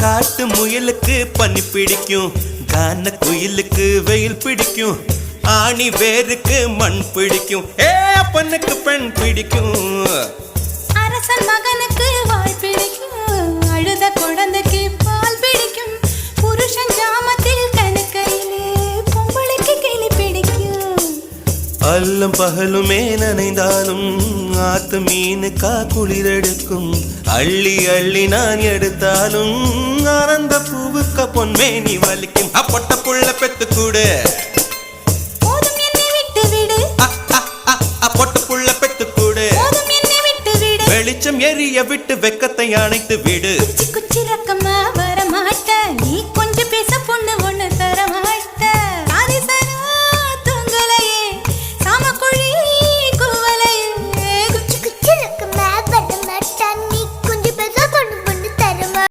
காட்டு முயலுக்கு பனி பிடிக்கும், கான குயிலுக்கு வெயில் பிடிக்கும், ஆணி வேருக்கு மண் பிடிக்கும், அப்பனுக்கு பெண் பிடிக்கும். அரசன் மகனுக்கு வாய் பிடிக்கும், அழுத குழந்தைக்கு பால் பிடிக்கும், புருஷன் ஜாமத்தில் கணக்கையிலே பொம்பளைக்கு கிளி பிடிக்கும். அல்லும் பகலுமே நனைந்தாலும் ஆத்து மீனுக்கா குளிரெடுக்கும், அள்ளி அள்ளி நான் எடுத்தாலும் ஆனந்த பூவுக்க பொன்மேனி வலிக்கும். அப்பொட்ட புள்ள பெத்து கூடு, போதும் என்னை விட்டு விடு, பொட்ட புள்ள பெத்து கூடு, போதும் என்னை விட்டு விடு, வெளிச்சம் எரிய விட்டு வெக்கத்தை அணைத்து விடு. குச்சி குச்சி ரக்கமா